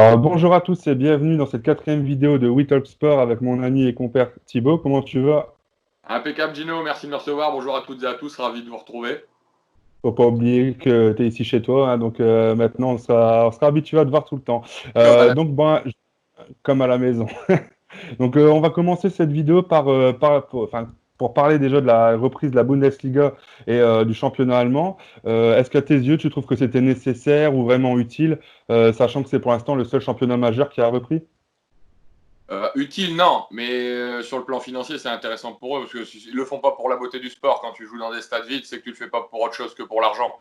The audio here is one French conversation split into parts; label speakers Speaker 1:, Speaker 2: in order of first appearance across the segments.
Speaker 1: Alors, bonjour à tous et bienvenue dans cette quatrième vidéo de We Talk Sport avec mon ami et compère Thibaut. Comment tu vas?
Speaker 2: Impeccable Gino, merci de me recevoir. Bonjour à toutes et à tous, ravi de vous retrouver.
Speaker 1: Faut pas oublier que tu es ici chez toi, hein, donc maintenant on sera habitué à te voir tout le temps.
Speaker 2: Comme à la...
Speaker 1: Donc, bon, comme à la maison. Donc, on va commencer cette vidéo pour parler déjà de la reprise de la Bundesliga et du championnat allemand. Est-ce qu'à tes yeux, tu trouves que c'était nécessaire ou vraiment utile, sachant que c'est pour l'instant le seul championnat majeur qui a repris?
Speaker 2: Utile, non, mais sur le plan financier, c'est intéressant pour eux parce qu'ils le font pas pour la beauté du sport. Quand tu joues dans des stades vides, c'est que tu le fais pas pour autre chose que pour l'argent.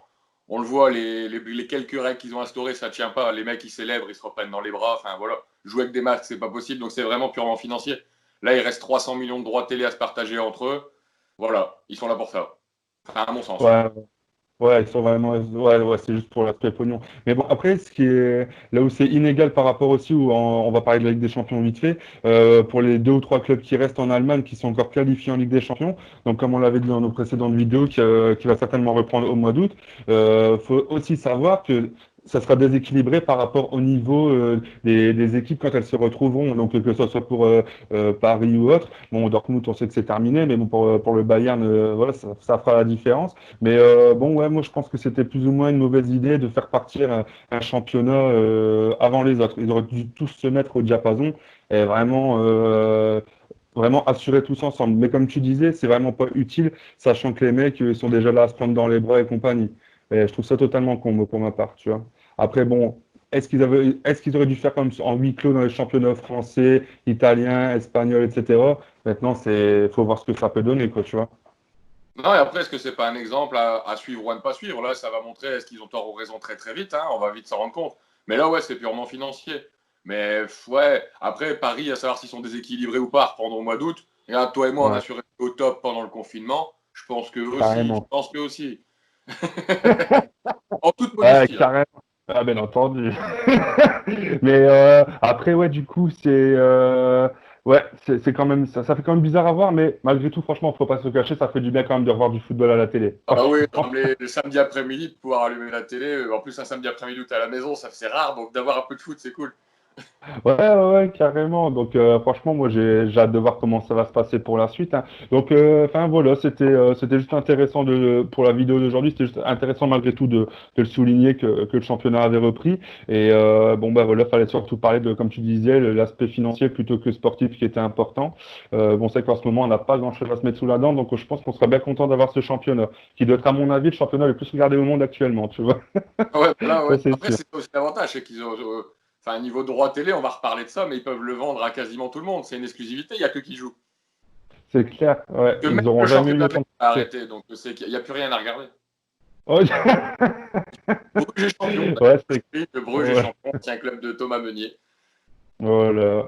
Speaker 2: On le voit, les quelques règles qu'ils ont instaurées, ça tient pas. Les mecs, ils célèbrent, ils se reprennent dans les bras. Enfin voilà, jouer avec des masques, c'est pas possible. Donc c'est vraiment purement financier. Là, il reste 300 millions de droits télé à se partager entre eux. Voilà, ils sont là pour ça. Enfin, à mon sens.
Speaker 1: Ouais, ouais, ils sont vraiment. Ouais, ouais, c'est juste pour l'aspect pognon. Mais bon, après, ce qui est là où c'est inégal par rapport aussi, où on va parler de la Ligue des Champions vite fait, pour les deux ou trois clubs qui restent en Allemagne, qui sont encore qualifiés en Ligue des Champions. Donc, comme on l'avait dit dans nos précédentes vidéos, qui va certainement reprendre au mois d'août, faut aussi savoir que ça sera déséquilibré par rapport au niveau des équipes quand elles se retrouveront. Donc, que ce soit pour Paris ou autre. Bon, Dortmund, on sait que c'est terminé, mais bon, pour le Bayern, voilà, ça fera la différence. Mais bon, ouais, moi je pense que c'était plus ou moins une mauvaise idée de faire partir un championnat avant les autres. Ils auraient dû tous se mettre au diapason et vraiment assurer tous ensemble. Mais comme tu disais, c'est vraiment pas utile, sachant que les mecs sont déjà là à se prendre dans les bras et compagnie. Et je trouve ça totalement con, moi, pour ma part, tu vois. Après, bon, est-ce qu'ils auraient dû faire comme en huis clos dans les championnats français, italiens, espagnols, etc. Maintenant, faut voir ce que ça peut donner, quoi, tu vois.
Speaker 2: Non, et après, est-ce que c'est pas un exemple à suivre ou à ne pas suivre? Là, ça va montrer est-ce qu'ils ont tort ou raison très très vite, hein, on va vite s'en rendre compte. Mais là, ouais, c'est purement financier. Mais ouais, après, Paris, à savoir s'ils sont déséquilibrés ou pas, reprendre au mois d'août. Regarde, toi et moi, on a
Speaker 1: Ouais,
Speaker 2: su rester au top pendant le confinement. Je pense qu'eux aussi. Je
Speaker 1: carrément.
Speaker 2: pense qu'eux aussi. En toute
Speaker 1: Ouais,
Speaker 2: modestie, hein.
Speaker 1: carrément. Ah, bien entendu. Mais après, ouais, du coup, ouais, c'est quand même ça fait quand même bizarre à voir, mais malgré tout, franchement, faut pas se le cacher, ça fait du bien quand même de revoir du football à la télé.
Speaker 2: Ah bah oui,
Speaker 1: Franchement.
Speaker 2: comme les samedis après-midi, de pouvoir allumer la télé. En plus, un samedi après-midi où tu es à la maison, ça c'est rare. Donc d'avoir un peu de foot, c'est cool.
Speaker 1: Ouais, ouais, ouais, carrément. Donc, franchement, moi, j'ai hâte de voir comment ça va se passer pour la suite, hein. Donc, enfin, voilà, c'était juste intéressant pour la vidéo d'aujourd'hui. C'était juste intéressant malgré tout de le souligner que le championnat avait repris. Et bon, bah voilà, fallait surtout parler de, comme tu disais, l'aspect financier plutôt que sportif qui était important. Bon, c'est qu'en ce moment, on n'a pas grand-chose à se mettre sous la dent. Donc, je pense qu'on sera bien content d'avoir ce championnat, qui doit être, à mon avis, le championnat le plus regardé au monde actuellement, tu vois.
Speaker 2: Ouais, voilà, ouais.
Speaker 1: Ça, c'est
Speaker 2: Après,
Speaker 1: sûr.
Speaker 2: c'est aussi l'avantage, c'est qu'ils ont. Enfin, niveau droit télé, on va reparler de ça, mais ils peuvent le vendre à quasiment tout le monde. C'est une exclusivité, il n'y a que qui joue.
Speaker 1: C'est clair. Ouais,
Speaker 2: Que même
Speaker 1: ils auront
Speaker 2: le
Speaker 1: jamais eu
Speaker 2: championnat
Speaker 1: autant
Speaker 2: belge
Speaker 1: de
Speaker 2: a
Speaker 1: succès.
Speaker 2: arrêté, donc c'est qu'il n'y a plus rien à regarder.
Speaker 1: Oh,
Speaker 2: Bruges est champion.
Speaker 1: ouais, c'est
Speaker 2: Le Bruges est
Speaker 1: ouais.
Speaker 2: champion, c'est un club de Thomas Meunier.
Speaker 1: Voilà.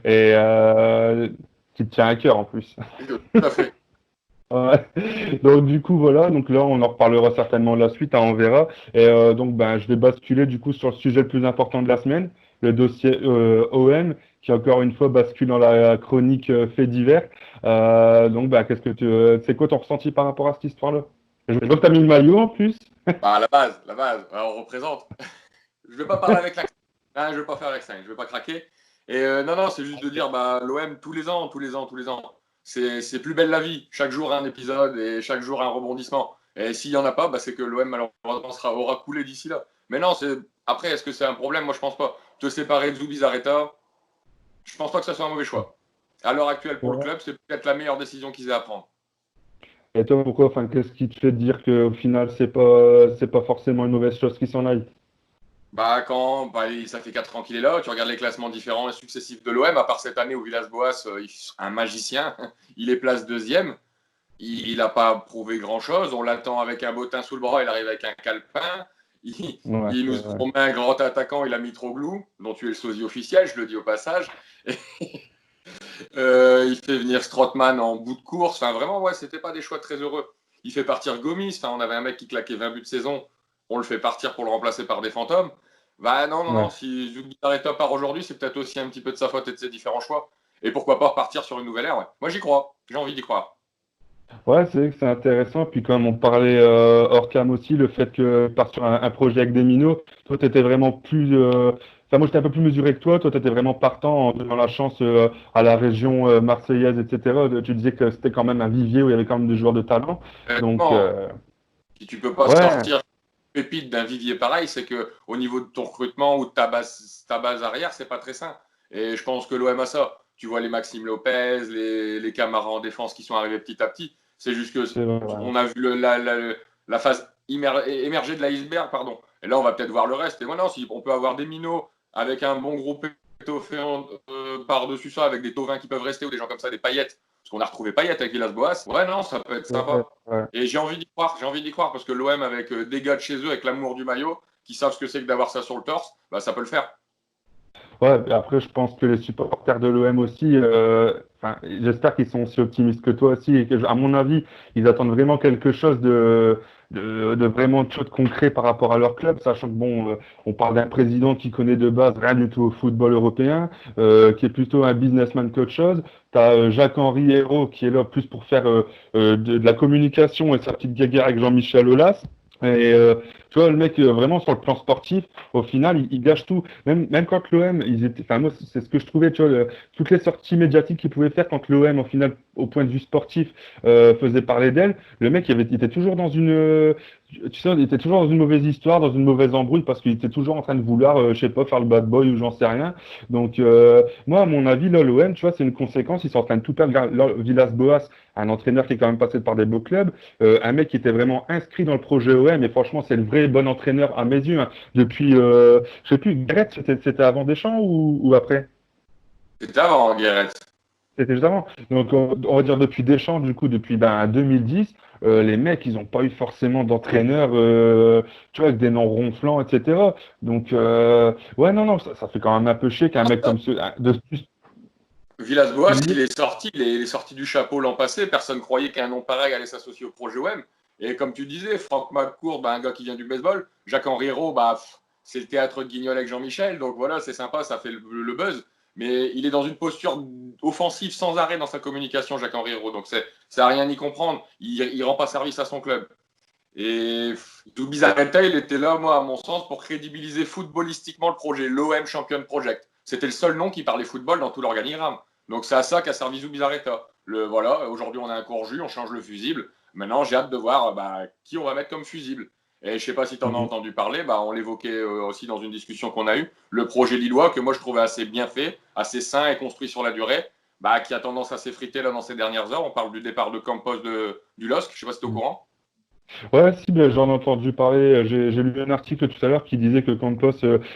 Speaker 1: Et qui te tient à cœur en plus.
Speaker 2: Tout à fait.
Speaker 1: Ouais. Donc du coup voilà, donc là on en reparlera certainement de la suite, hein, on verra. Et donc ben je vais basculer du coup sur le sujet le plus important de la semaine, le dossier OM, qui encore une fois bascule dans la chronique fait divers. Donc ben qu'est-ce que c'est quoi ton ressenti par rapport à cette histoire-là? Je vois que t'as mis le maillot en plus.
Speaker 2: Bah, la base, on représente. Je ne vais pas parler avec l'accent. Hein, je ne vais pas faire l'accent, je ne vais pas craquer. Et non, non, c'est juste de dire, bah, l'OM, tous les ans, tous les ans, tous les ans, c'est plus belle la vie. Chaque jour un épisode et chaque jour un rebondissement. Et s'il n'y en a pas, bah, c'est que l'OM, malheureusement, aura coulé d'ici là. Mais non, après, est-ce que c'est un problème? Moi, je pense pas. Te séparer de Zubizarreta, je pense pas que ce soit un mauvais choix. À l'heure actuelle, pour le club, c'est peut-être la meilleure décision qu'ils aient à prendre.
Speaker 1: Et toi, pourquoi, enfin, qu'est-ce qui te fait dire qu'au final, c'est pas forcément une mauvaise chose qui s'en aille?
Speaker 2: Bah, ça fait 4 ans qu'il est là, tu regardes les classements différents et successifs de l'OM, à part cette année où Villas-Boas, un magicien, il est place deuxième. Il n'a pas prouvé grand-chose. On l'attend avec un bottin sous le bras, il arrive avec un calepin.
Speaker 1: Ouais,
Speaker 2: Il
Speaker 1: c'est
Speaker 2: nous
Speaker 1: vrai.
Speaker 2: promet un grand attaquant, il a mis trop glou, dont tu es le sosie officiel, je le dis au passage. Il fait venir Strootman en bout de course. Enfin, vraiment, ouais, c'était pas des choix très heureux. Il fait partir Gomis. Enfin, on avait un mec qui claquait 20 buts de saison. On le fait partir pour le remplacer par des fantômes. Bah non, non, non.
Speaker 1: Ouais.
Speaker 2: Si Zubizarreta part aujourd'hui, c'est peut-être aussi un petit peu de sa faute et de ses différents choix. Et pourquoi pas repartir sur une nouvelle ère, ouais. Moi, j'y crois. J'ai envie d'y croire.
Speaker 1: Ouais, c'est vrai que c'est intéressant. Puis comme on parlait hors cam aussi, le fait que part sur un projet avec des minots, toi, tu étais vraiment plus Enfin, moi, j'étais un peu plus mesuré que toi. Toi, tu étais vraiment partant en donnant la chance à la région marseillaise, etc. Tu disais que c'était quand même un vivier où il y avait quand même des joueurs de talent. Donc,
Speaker 2: Honnêtement, si tu peux pas
Speaker 1: ouais,
Speaker 2: sortir pépite d'un vivier pareil, c'est que au niveau de ton recrutement ou de ta base arrière, c'est pas très sain. Et je pense que l'OM a ça. Tu vois les Maxime Lopez, les Camara en défense qui sont arrivés petit à petit. C'est juste que
Speaker 1: c'est vrai.
Speaker 2: on a vu la phase émerger de l'iceberg, pardon. Et là, on va peut-être voir le reste. Et voilà, si on peut avoir des minots avec un bon groupe étoffé par-dessus ça, avec des tauvins qui peuvent rester ou des gens comme ça, des paillettes. Parce qu'on a retrouvé paillettes avec Villas-Boas. Ouais, non, ça peut être
Speaker 1: Ouais,
Speaker 2: sympa.
Speaker 1: ouais.
Speaker 2: Et j'ai envie d'y croire parce que l'OM avec des gars de chez eux, avec l'amour du maillot, qui savent ce que c'est que d'avoir ça sur le torse, bah, ça peut le faire.
Speaker 1: Ouais, et après, je pense que les supporters de l'OM aussi, enfin, j'espère qu'ils sont aussi optimistes que toi aussi, et que, à mon avis, ils attendent vraiment quelque chose de vraiment de concret par rapport à leur club, sachant que bon, on parle d'un président qui connaît de base rien du tout au football européen, qui est plutôt un businessman qu'autre chose. Tu as Jacques-Henri Hérault qui est là plus pour faire de la communication et sa petite guéguerre avec Jean-Michel Aulas. Et tu vois, le mec, vraiment sur le plan sportif, au final, il gâche tout. Même quand l'OM, ils étaient, enfin, moi, c'est ce que je trouvais, tu vois, toutes les sorties médiatiques qu'ils pouvaient faire quand l'OM, au final, au point de vue sportif, faisait parler d'elle, le mec, il était toujours dans une, tu sais, il était toujours dans une mauvaise histoire, dans une mauvaise embrouille, parce qu'il était toujours en train de vouloir, je sais pas, faire le bad boy ou j'en sais rien. Donc, moi, à mon avis, là, l'OM, tu vois, c'est une conséquence. Ils sont en train de tout perdre. Là, Villas-Boas, un entraîneur qui est quand même passé par des beaux clubs, un mec qui était vraiment inscrit dans le projet OM, et franchement, c'est le vrai bon entraîneur à mes yeux, hein. Depuis, je sais plus, Gareth, c'était avant Deschamps ou après?
Speaker 2: C'était avant, Guéret.
Speaker 1: C'était juste avant. Donc, on va dire depuis Deschamps, du coup, depuis 2010, les mecs, ils n'ont pas eu forcément d'entraîneur, tu vois, avec des noms ronflants, etc. Donc, ouais, non, non, ça fait quand même un peu chier qu'un mec comme ce, tu
Speaker 2: Villas-Boas,
Speaker 1: me dis?
Speaker 2: il est sorti du chapeau l'an passé. Personne croyait qu'un nom pareil allait s'associer au projet OM. Et comme tu disais, Franck McCourt, bah, un gars qui vient du baseball. Jacques-Henri Hérault, bah, c'est le théâtre de Guignol avec Jean-Michel. Donc voilà, c'est sympa, ça fait le buzz. Mais il est dans une posture offensive sans arrêt dans sa communication, Jacques-Henri Hérault. Donc ça n'a rien à y comprendre. Il rend pas service à son club. Et Zubizarreta, il était là, moi, à mon sens, pour crédibiliser footballistiquement le projet, l'OM Champion Project. C'était le seul nom qui parlait football dans tout l'organigramme. Donc c'est à ça qu'a servi Zubizarreta. Voilà, aujourd'hui on a un court-jus, on change le fusible. Maintenant j'ai hâte de voir qui on va mettre comme fusible. Et je sais pas si tu en as
Speaker 1: Mhm.
Speaker 2: entendu parler, on l'évoquait aussi dans une discussion qu'on a eue, le projet lillois que moi je trouvais assez bien fait, assez sain et construit sur la durée, qui a tendance à s'effriter là dans ces dernières heures. On parle du départ de Campos du LOSC, je sais pas si tu es au courant.
Speaker 1: Ouais, si, ben, j'en ai entendu parler. J'ai lu un article tout à l'heure qui disait que Campos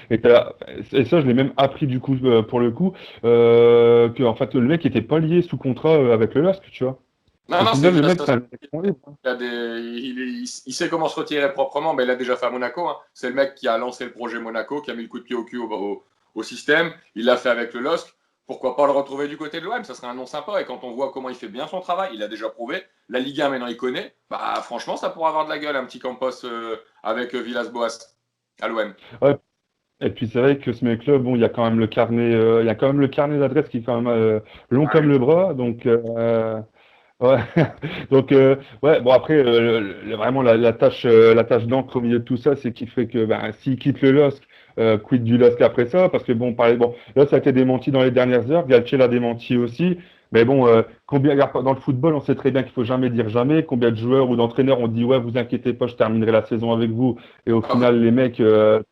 Speaker 1: était là. Et ça, je l'ai même appris du coup, pour le coup, que en fait, le mec était pas lié sous contrat avec le LOSC, tu vois.
Speaker 2: Non,
Speaker 1: Au
Speaker 2: non, c'est
Speaker 1: final, le
Speaker 2: via
Speaker 1: mec,
Speaker 2: ça.
Speaker 1: c'est un mec libre, hein.
Speaker 2: Il sait comment se retirer proprement, mais il l'a déjà fait à Monaco, hein. C'est le mec qui a lancé le projet Monaco, qui a mis le coup de pied au cul au système. Il l'a fait avec le LOSC. Pourquoi pas le retrouver du côté de l'OM? Ça serait un nom sympa. Et quand on voit comment il fait bien son travail, il a déjà prouvé. La Ligue 1, maintenant, il connaît. Franchement, ça pourrait avoir de la gueule, un petit Campos avec Villas-Boas à l'OM.
Speaker 1: Ouais. Et puis c'est vrai que ce mec-là, bon, il y a quand même le carnet, il y a quand même le carnet d'adresse qui est quand même long comme le bras. Donc, ouais. Donc, ouais, bon, après, vraiment, la tâche d'encre au milieu de tout ça, c'est qu'il fait que ben, s'il quitte le LOSC, quid du LOSC après ça, parce que bon, là, ça a été démenti dans les dernières heures, Galtier l'a démenti aussi, mais bon, dans le football, on sait très bien qu'il faut jamais dire jamais, combien de joueurs ou d'entraîneurs ont dit, ouais, vous inquiétez pas, je terminerai la saison avec vous, et au final, les mecs,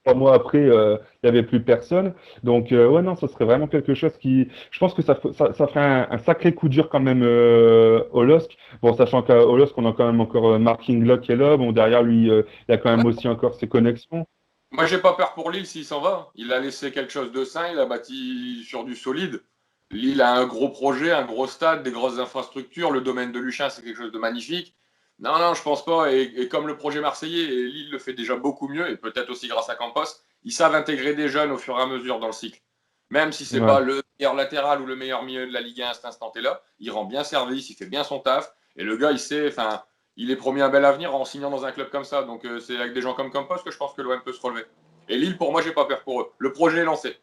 Speaker 1: 3 mois après, il n'y avait plus personne. Donc, ouais, non, ça serait vraiment quelque chose qui, je pense que ça ferait un sacré coup dur quand même au LOSC. Bon, sachant qu'au LOSC, on a quand même encore Mark Inglock qui est là. Bon, derrière lui, il y a quand même aussi encore ses connexions.
Speaker 2: Moi, j'ai pas peur pour Lille s'il s'en va. Il a laissé quelque chose de sain, il a bâti sur du solide. Lille a un gros projet, un gros stade, des grosses infrastructures. Le domaine de Luchin, c'est quelque chose de magnifique. Non, non, je pense pas. Et comme le projet marseillais, et Lille le fait déjà beaucoup mieux, et peut-être aussi grâce à Campos, ils savent intégrer des jeunes au fur et à mesure dans le cycle. Même si c'est
Speaker 1: Ouais.
Speaker 2: pas le meilleur latéral ou le meilleur milieu de la Ligue 1 à cet instant T-là, il rend bien service, il fait bien son taf. Et le gars, il sait, enfin, il est promis un bel avenir en signant dans un club comme ça. Donc c'est avec des gens comme Campos que je pense que l'OM peut se relever. Et Lille, pour moi, j'ai pas peur pour eux. Le projet est lancé.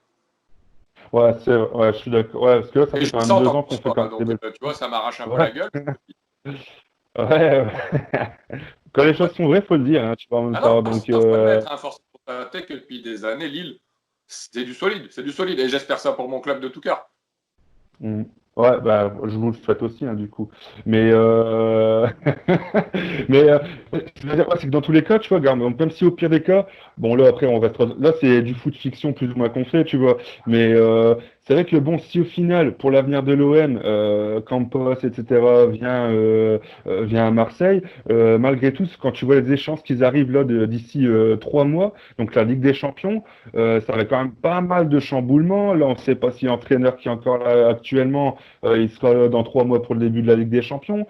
Speaker 1: Ouais, ouais, je suis d'accord. Ouais, parce que là, ça
Speaker 2: Et
Speaker 1: fait
Speaker 2: je
Speaker 1: quand
Speaker 2: le
Speaker 1: même
Speaker 2: sens
Speaker 1: deux
Speaker 2: en
Speaker 1: ans qu'on
Speaker 2: plus,
Speaker 1: fait quand même des
Speaker 2: donc,
Speaker 1: belles.
Speaker 2: tu vois, ça m'arrache un peu
Speaker 1: Ouais,
Speaker 2: la gueule.
Speaker 1: ouais, ouais. Quand les choses sont vraies, faut le dire, hein, tu vois, en même
Speaker 2: Ah non,
Speaker 1: temps. Donc,
Speaker 2: ça faut admettre, hein, force à que depuis des années, Lille, c'est du solide, c'est du solide. Et j'espère ça pour mon club de tout cœur.
Speaker 1: Mm. Ouais, bah, je vous le souhaite aussi, hein, du coup. Mais, mais ce que je veux dire, ouais, c'est que dans tous les cas, tu vois, regarde, donc, même si au pire des cas, bon, là, après, on reste. Là, c'est du foot fiction plus ou moins concret, tu vois. Mais c'est vrai que, bon, si au final, pour l'avenir de l'OM, Campos, etc., vient à Marseille, malgré tout, quand tu vois les échéances qu'ils arrivent là d'ici 3 mois, donc la Ligue des Champions, ça va quand même pas mal de chamboulements. Là, on ne sait pas si l'entraîneur qui est encore là actuellement, il sera là dans 3 mois pour le début de la Ligue des Champions.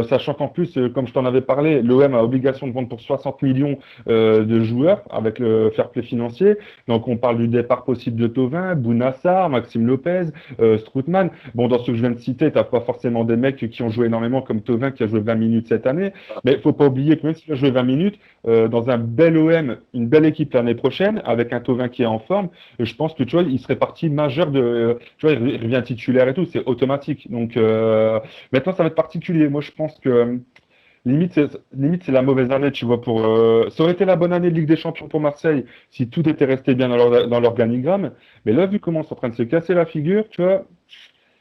Speaker 1: Sachant qu'en plus, comme je t'en avais parlé, l'OM a obligation de vendre pour 60 millions de joueurs avec le fair play financier. Donc, on parle du départ possible de Thauvin, Bounassar, Maxime Lopez, Strootman. Bon, dans ce que je viens de citer, tu n'as pas forcément des mecs qui ont joué énormément comme Thauvin qui a joué 20 minutes cette année. Mais il ne faut pas oublier que même s'il a joué 20 minutes, dans un bel OM, une belle équipe l'année prochaine, avec un Thauvin qui est en forme, je pense que tu vois, il serait partie majeure de. Tu vois, il revient titulaire et tout, c'est automatique. Donc maintenant, ça va être particulier. Moi, je pense que limite, c'est la mauvaise année, tu vois. Ça aurait été la bonne année de Ligue des Champions pour Marseille si tout était resté bien dans l'organigramme. Mais là, vu comment c'est en train de se casser la figure, tu vois,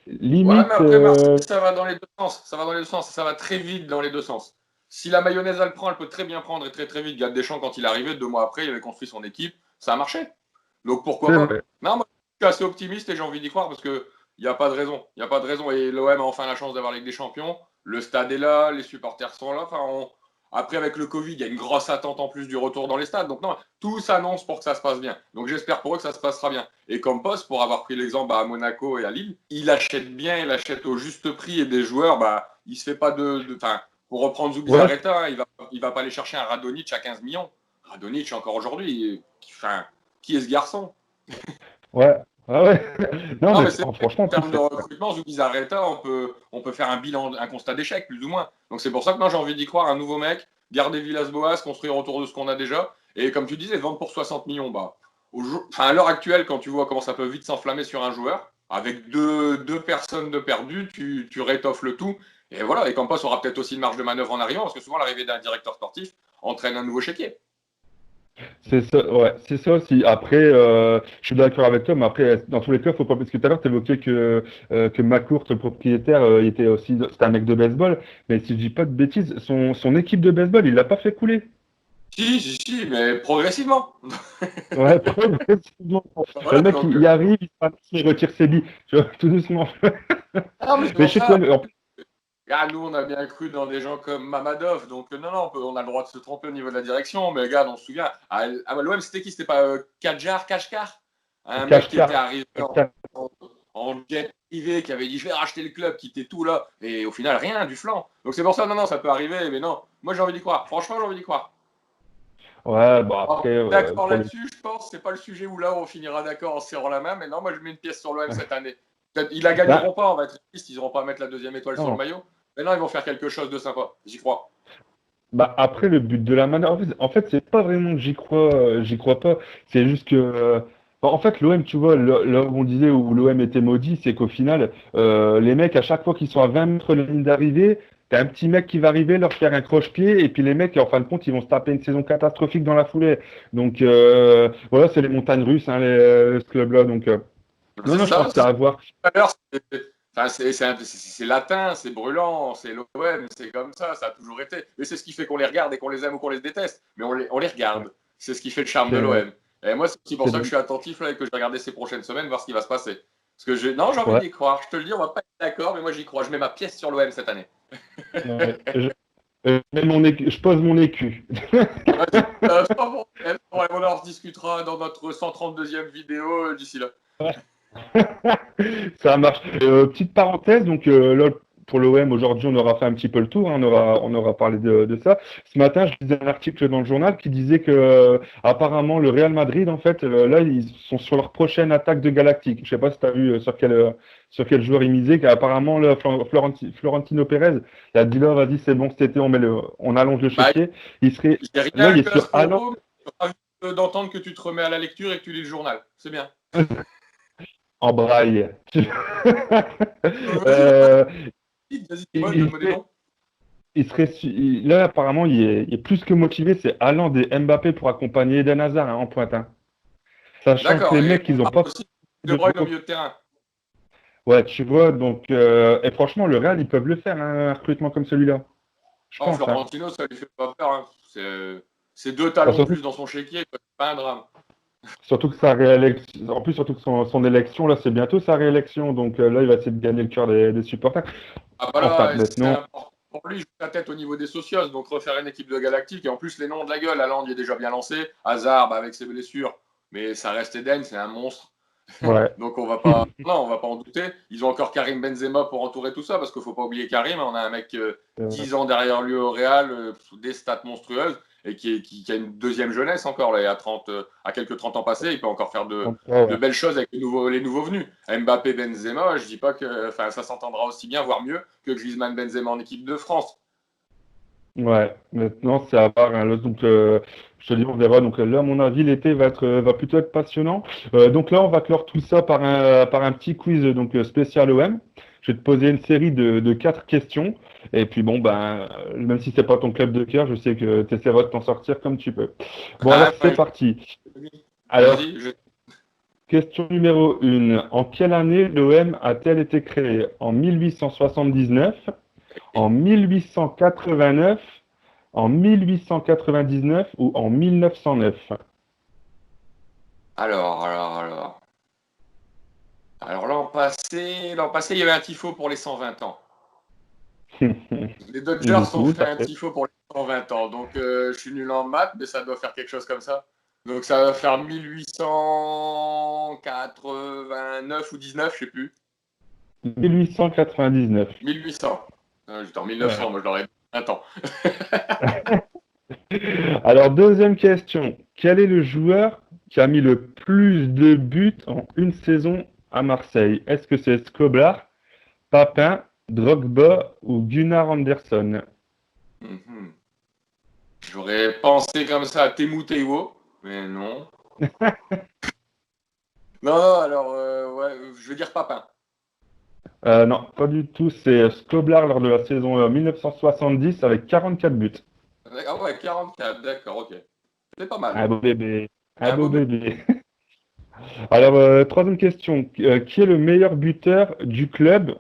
Speaker 2: Ouais, mais
Speaker 1: limite.
Speaker 2: après, Marseille, ça va dans les deux sens. Ça va dans les deux sens. Ça va très vite dans les deux sens. Si la mayonnaise, elle prend, elle peut très bien prendre et très très vite. Gad Deschamps, quand il est arrivé, 2 mois après, il avait construit son équipe. Ça a marché. Donc pourquoi
Speaker 1: C'est
Speaker 2: pas?
Speaker 1: vrai.
Speaker 2: Non, moi, je suis assez optimiste et j'ai envie d'y croire parce qu'il n'y a pas de raison. Il n'y a pas de raison. Et l'OM a enfin la chance d'avoir la Ligue des Champions. Le stade est là, les supporters sont là. Après, avec le Covid, il y a une grosse attente en plus du retour dans les stades. Donc, non, tout s'annonce pour que ça se passe bien. Donc, j'espère pour eux que ça se passera bien. Et comme Poste, pour avoir pris l'exemple à Monaco et à Lille, il achète bien, il achète au juste prix et des joueurs, il se fait pas Enfin, pour reprendre
Speaker 1: Ouais,
Speaker 2: Zubizarreta, il va pas aller chercher un Radonjic à 15 millions. Radonjic, encore aujourd'hui, qui est ce garçon?
Speaker 1: ouais. Ah ouais. Non,
Speaker 2: Non,
Speaker 1: mais
Speaker 2: mais c'est vrai,
Speaker 1: franchement,
Speaker 2: en
Speaker 1: en plus,
Speaker 2: termes de recrutement, Zubizarreta, on peut faire un bilan, un constat d'échec, plus ou moins. Donc c'est pour ça que moi j'ai envie d'y croire, un nouveau mec, garder Villas-Boas, construire autour de ce qu'on a déjà. Et comme tu disais, vendre pour 60 millions, à l'heure actuelle, quand tu vois comment ça peut vite s'enflammer sur un joueur, avec deux personnes de perdu, tu rétoffes le tout. Et voilà, et Campos aura peut-être aussi une marge de manœuvre en arrivant, parce que souvent l'arrivée d'un directeur sportif entraîne un nouveau chéquier.
Speaker 1: c'est ça, ouais, c'est ça aussi. Après, je suis d'accord avec toi, mais après, dans tous les cas, faut pas. Parce que tout à l'heure, tu évoquais que McCourt, le propriétaire, il était aussi. C'était un mec de baseball. Mais si je dis pas de bêtises, son équipe de baseball, il l'a pas fait couler.
Speaker 2: Si, si, si, mais progressivement.
Speaker 1: Ouais, progressivement. Le
Speaker 2: Voilà,
Speaker 1: mec,
Speaker 2: donc.
Speaker 1: il arrive, il retire ses billes. Tu vois, tout doucement.
Speaker 2: Ah, mais c'est
Speaker 1: Mais
Speaker 2: pour
Speaker 1: je sais quoi,
Speaker 2: ça. Ah, nous, on a bien cru dans des gens comme Mamadov, donc non, non, on a le droit de se tromper au niveau de la direction, mais regarde, on se souvient, à l'OM, c'était qui? C'était pas Kachkar? Un mec qui était
Speaker 1: Kashkar.
Speaker 2: arrivé en jet privé, qui avait dit je vais racheter le club, qui était tout là, et au final, rien, du flanc. Donc c'est pour ça, non, non, ça peut arriver, mais non, moi j'ai envie d'y croire, franchement, j'ai envie d'y croire.
Speaker 1: Ouais, bon,
Speaker 2: On
Speaker 1: après,
Speaker 2: est d'accord
Speaker 1: pour les.
Speaker 2: là-dessus, je pense, c'est pas le sujet où là on finira d'accord en serrant la main, mais non, moi je mets une pièce sur l'OM cette année. Peut-être ils la
Speaker 1: Bah,
Speaker 2: gagneront pas, on va être triste, ils n'auront pas à mettre la deuxième étoile sur le
Speaker 1: non.
Speaker 2: maillot, mais non, ils vont faire quelque chose de sympa, j'y crois.
Speaker 1: Bah, après, le but de la manœuvre, en fait, c'est pas vraiment que j'y crois pas. C'est juste que, bah, en fait, l'OM, tu vois, là où on disait où l'OM était maudit, c'est qu'au final, les mecs, à chaque fois qu'ils sont à 20 mètres de la ligne d'arrivée, t'as un petit mec qui va arriver, leur faire un croche-pied, et puis les mecs, en fin de compte, ils vont se taper une saison catastrophique dans la foulée. Donc, voilà, c'est les montagnes russes, hein, ce club-là. Donc, non,
Speaker 2: C'est
Speaker 1: non, je
Speaker 2: ça,
Speaker 1: pense que
Speaker 2: c'est
Speaker 1: c'est
Speaker 2: ça.
Speaker 1: à voir.
Speaker 2: D'ailleurs, c'est latin, c'est brûlant, c'est l'OM, c'est comme ça a toujours été. Mais c'est ce qui fait qu'on les regarde et qu'on les aime ou qu'on les déteste. Mais on les regarde. C'est ce qui fait le charme de
Speaker 1: C'est,
Speaker 2: l'OM. Et moi, c'est aussi pour
Speaker 1: c'est,
Speaker 2: ça que je suis attentif là, et que je vais regarder ces prochaines semaines, voir ce qui va se passer. Parce que non, j'ai envie
Speaker 1: ouais,
Speaker 2: d'y croire. Je te le dis, on va pas être d'accord, mais moi j'y crois. Je mets ma pièce sur l'OM cette année.
Speaker 1: ouais. Je pose mon écu.
Speaker 2: Vas-y, c'est pas bon. On en rediscutera dans notre 132e vidéo d'ici là.
Speaker 1: Ça marche. Petite parenthèse, donc là, pour l'OM, aujourd'hui, on aura fait un petit peu le tour, hein, on aura parlé de ça. Ce matin, je lisais un article dans le journal qui disait que apparemment le Real Madrid, en fait, là, ils sont sur leur prochaine attaque de Galactique. Je sais pas si tu as vu sur quel joueur ils misaient, qu'apparemment, là, Florentino Pérez, il a dit là, vas-y, c'est bon, cet été, on allonge le
Speaker 2: Bah,
Speaker 1: chéquier. Il serait,
Speaker 2: j'ai
Speaker 1: là,
Speaker 2: rien
Speaker 1: il est
Speaker 2: que à
Speaker 1: sur
Speaker 2: ce
Speaker 1: Haaland.
Speaker 2: propos, mais j'ai envie d'entendre que tu te remets à la lecture et que tu lis le journal. C'est bien.
Speaker 1: En braille.
Speaker 2: Vas-y,
Speaker 1: Euh,
Speaker 2: vas-y, dis-moi,
Speaker 1: il
Speaker 2: donne-moi des
Speaker 1: serait,
Speaker 2: noms.
Speaker 1: là, apparemment, il est plus que motivé. C'est Haaland et Mbappé pour accompagner Eden Hazard, hein, en pointe, hein. Sachant que
Speaker 2: D'accord.
Speaker 1: les
Speaker 2: Et
Speaker 1: mecs, ils
Speaker 2: on
Speaker 1: n'ont
Speaker 2: parle
Speaker 1: pas
Speaker 2: aussi de
Speaker 1: de
Speaker 2: Bruyne au
Speaker 1: gros.
Speaker 2: milieu de terrain.
Speaker 1: Ouais, tu vois, donc, et franchement, le Real, ils peuvent le faire, un recrutement comme celui-là. Je
Speaker 2: Oh,
Speaker 1: pense, hein.
Speaker 2: Florentino, ça lui fait pas peur. Hein. C'est deux
Speaker 1: Bah,
Speaker 2: talons de
Speaker 1: surtout,
Speaker 2: plus dans son chéquier, quoi. C'est pas un drame.
Speaker 1: surtout que sa réélection, en plus, surtout que son élection, là, c'est bientôt sa réélection. Donc là, il va essayer de gagner le cœur des supporters.
Speaker 2: Ah
Speaker 1: Enfin,
Speaker 2: voilà, et c'est
Speaker 1: maintenant,
Speaker 2: important pour lui, il joue la tête au niveau des socios, donc refaire une équipe de Galactique, et en plus les noms de la gueule, Haaland il est déjà bien lancé, Hazard bah, avec ses blessures, mais ça reste Eden, c'est un monstre,
Speaker 1: ouais.
Speaker 2: donc on va pas, non, on va pas en douter. Ils ont encore Karim Benzema pour entourer tout ça, parce qu'il faut pas oublier Karim, on a un mec 10 ans derrière lui au Real, des stats monstrueuses, et qui a une deuxième jeunesse encore, là, à quelques 30 ans passés, il peut encore faire
Speaker 1: Ouais,
Speaker 2: de
Speaker 1: ouais.
Speaker 2: belles choses avec les nouveaux venus. Mbappé, Benzema, je dis pas que ça s'entendra aussi bien, voire mieux, que Griezmann, Benzema en équipe de France.
Speaker 1: Ouais, maintenant c'est à voir, hein. Donc, je te dis, on verra. Donc là, à mon avis, l'été va plutôt être passionnant. Donc là, on va clore tout ça par un petit quiz donc spécial OM. Je vais te poser une série de 4 questions. Et puis bon, ben, même si c'est pas ton club de cœur, je sais que tu essaieras de t'en sortir comme tu peux. Bon, alors
Speaker 2: Ah,
Speaker 1: c'est parti. Alors,
Speaker 2: vas-y,
Speaker 1: question numéro 1. En quelle année l'OM a-t-elle été créée? En 1879, en 1889, en 1899 ou en 1909?
Speaker 2: alors l'an passé, il y avait un tifo pour les 120 ans. Les
Speaker 1: Et
Speaker 2: Dodgers
Speaker 1: du
Speaker 2: ont
Speaker 1: coup,
Speaker 2: fait
Speaker 1: ça
Speaker 2: un
Speaker 1: fait
Speaker 2: tifo pour les 120 ans. Donc, je suis nul en maths, mais ça doit faire quelque chose comme ça. Donc, ça va faire 1889 ou 19, je sais plus.
Speaker 1: 1899.
Speaker 2: 1800. J'étais en
Speaker 1: Ouais.
Speaker 2: 1900, moi je l'aurais dit 20 ans.
Speaker 1: Alors, deuxième question. Quel est le joueur qui a mis le plus de buts en une saison à Marseille? Est-ce que c'est Skoblar, Papin, Drogba ou Gunnar Anderson?
Speaker 2: Mhm. J'aurais pensé comme ça à Temu Teiwo, mais non. Non, non, alors, ouais, je vais dire Papin.
Speaker 1: Non, pas du tout. C'est Skoblar lors de la saison 1970 avec 44 buts.
Speaker 2: Ah ouais, 44, d'accord, ok. C'est pas mal.
Speaker 1: Un beau bébé. Un
Speaker 2: Un
Speaker 1: beau
Speaker 2: beau bébé.
Speaker 1: bébé. Alors, troisième question. Qui est le meilleur buteur du club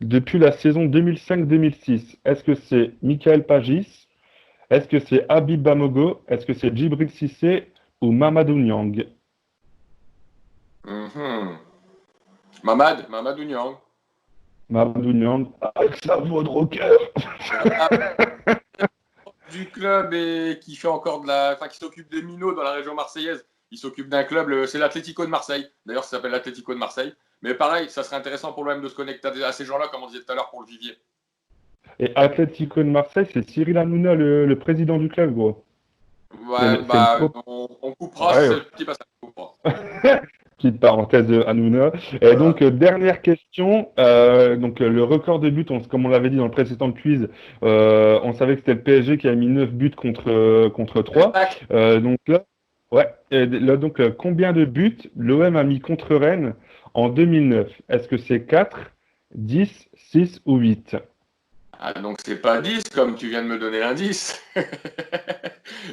Speaker 1: depuis la saison 2005-2006? Est-ce que c'est Michael Pagis? Est-ce que c'est Habib Bamogo? Est-ce que c'est Djibril Cissé ou Mamadou Niang?
Speaker 2: Mhm. Mamadou Niang.
Speaker 1: Mamadou Niang, avec sa voix de rocker.
Speaker 2: Ah, du club et qui fait encore qui s'occupe des minots dans la région marseillaise. Il s'occupe d'un club, c'est l'Atlético de Marseille. D'ailleurs, ça s'appelle l'Atlético de Marseille. Mais pareil, ça serait intéressant pour l'OM de se connecter à ces gens-là, comme on disait tout à l'heure pour le vivier.
Speaker 1: Et Atlético de Marseille, c'est Cyril Hanouna, le président du club, gros.
Speaker 2: Ouais,
Speaker 1: C'est une
Speaker 2: bah, on coupera,
Speaker 1: ouais,
Speaker 2: c'est le petit passage. On coupera.
Speaker 1: petite parenthèse de Hanouna. Et
Speaker 2: Voilà.
Speaker 1: donc, dernière question. Donc, le record de buts, comme on l'avait dit dans le précédent quiz, on savait que c'était le PSG qui a mis 9 buts contre 3.
Speaker 2: Exact.
Speaker 1: Donc là, ouais. Et là, donc, combien de buts l'OM a mis contre Rennes en 2009? Est-ce que c'est 4, 10, 6 ou 8?
Speaker 2: Ah, donc, c'est pas 10, comme tu viens de me donner l'indice.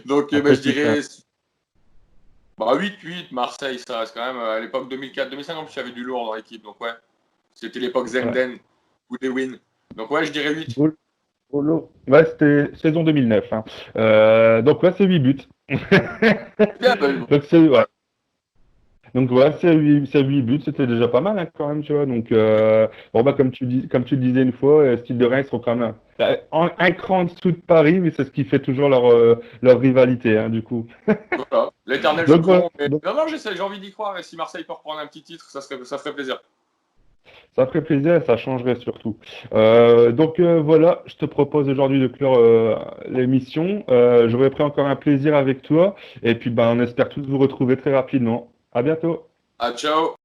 Speaker 2: Donc, bah,
Speaker 1: Après,
Speaker 2: je
Speaker 1: tu fais un...
Speaker 2: dirais bah, 8, Marseille, ça reste quand même à l'époque 2004-2005, en plus, il y avait du lourd dans l'équipe. Donc, ouais, c'était l'époque
Speaker 1: Ouais.
Speaker 2: Zenden ou des wins. Donc, ouais, je dirais 8.
Speaker 1: Bolo. Ouais, c'était saison 2009, hein. Donc, ouais, c'est 8 buts.
Speaker 2: Bien, bah,
Speaker 1: Donc, ouais. Donc ouais, c'est huit buts, c'était déjà pas mal hein, quand même, tu vois. Donc bon bah comme tu le disais une fois, Style de Reims ils sont quand même un cran en dessous de Paris, mais c'est ce qui fait toujours leur rivalité, hein, du coup.
Speaker 2: voilà, l'éternel
Speaker 1: Donc voilà,
Speaker 2: champion. Mais...
Speaker 1: donc,
Speaker 2: Non, non, j'ai envie d'y croire. Et si Marseille peut reprendre un petit titre, ça ferait plaisir.
Speaker 1: ça ferait plaisir et ça changerait surtout. Donc voilà, je te propose aujourd'hui de clore l'émission. J'aurais pris encore un plaisir avec toi et puis ben on espère tous vous retrouver très rapidement. À bientôt.
Speaker 2: Ah, ciao.